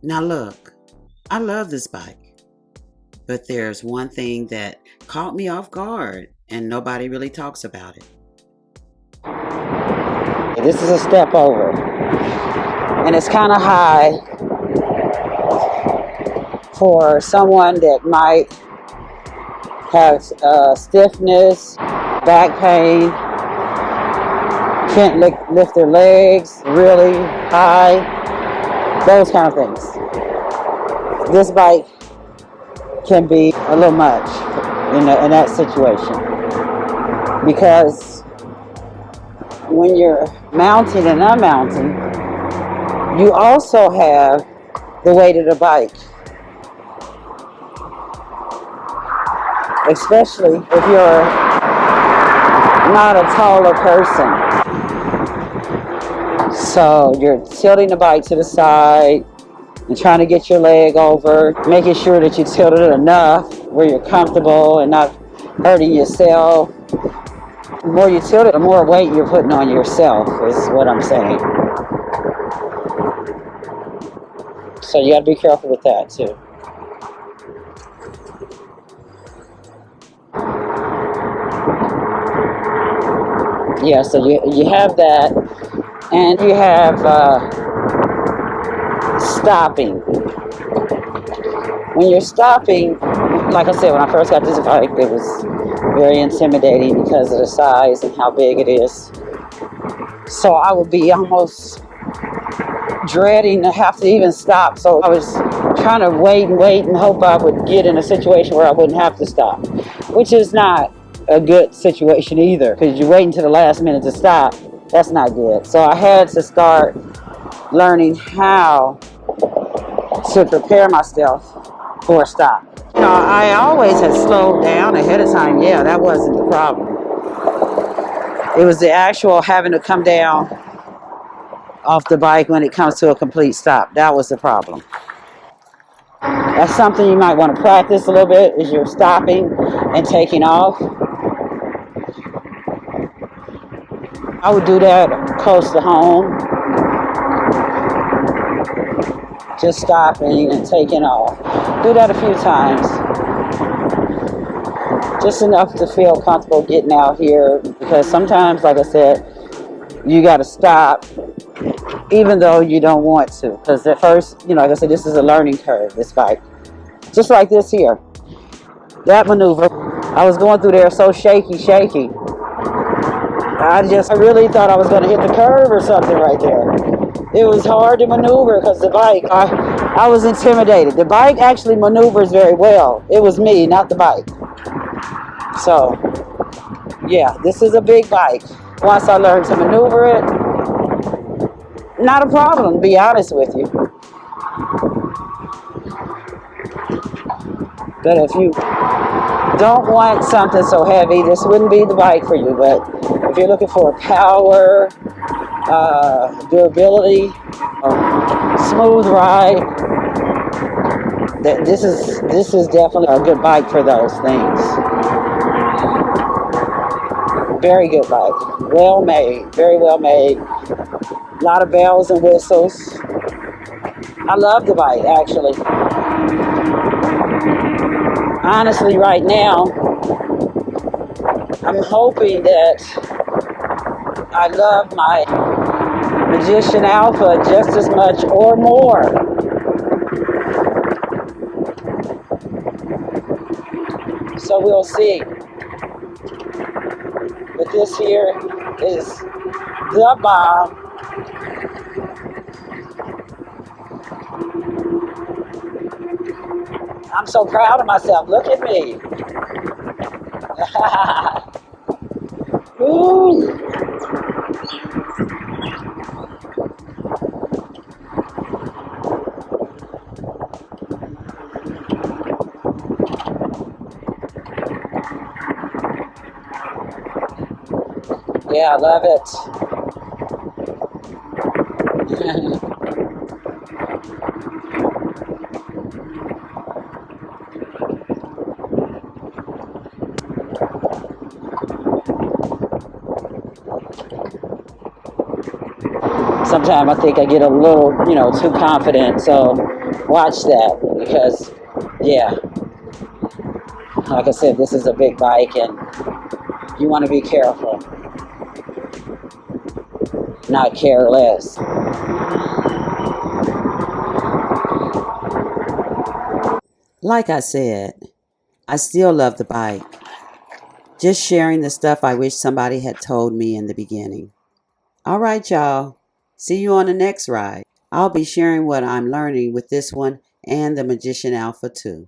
Now look, I love this bike, but there's one thing that caught me off guard and nobody really talks about it. This is a step over, and it's kind of high for someone that might have stiffness, back pain, can't lift their legs really high, those kind of things. This bike can be a little much in that situation, because when you're mounting and unmounting, you also have the weight of the bike, especially if you're not a taller person. So you're tilting the bike to the side and trying to get your leg over, making sure that you tilted it enough where you're comfortable and not hurting yourself. The more you tilt it, the more weight you're putting on yourself, is what I'm saying. So you got to be careful with that too. Yeah, so you have that, and you have stopping. When you're stopping, like I said, when I first got this bike, it was very intimidating because of the size and how big it is. So I would be almost dreading to have to even stop. So I was trying to wait and hope I would get in a situation where I wouldn't have to stop, which is not a good situation either, because you're waiting to the last minute to stop. That's not good. So I had to start learning how to prepare myself for a stop. I always had slowed down ahead of time. Yeah, that wasn't the problem. It was the actual having to come down off the bike when it comes to a complete stop. That was the problem. That's something you might want to practice a little bit, is you're stopping and taking off. I would do that close to home. Just stopping and taking off. Do that a few times. Just enough to feel comfortable getting out here, because sometimes, like I said, you got to stop even though you don't want to, because at first, like I said, this is a learning curve, this bike. Just like this here. That maneuver, I was going through there so shaky. I really thought I was going to hit the curve or something right there. It was hard to maneuver because the bike, I was intimidated. The bike actually maneuvers very well. It was me, not the bike. So, yeah, this is a big bike. Once I learned to maneuver it, not a problem, to be honest with you. But if you don't want something so heavy, this wouldn't be the bike for you. But if you're looking for power, durability, smooth ride, this is definitely a good bike for those things. Very good bike, well made, very well made. A lot of bells and whistles. I love the bike, actually. Honestly, right now, I'm hoping that I love my Magician Alpha just as much or more. So we'll see. But this here is the bomb. I'm so proud of myself. Look at me. Ooh. Yeah, I love it. time I think I get a little, too confident. So watch that because, yeah, like I said, this is a big bike and you want to be careful, not careless. Like I said, I still love the bike. Just sharing the stuff I wish somebody had told me in the beginning. All right, y'all. See you on the next ride. I'll be sharing what I'm learning with this one and the Magician Alpha too.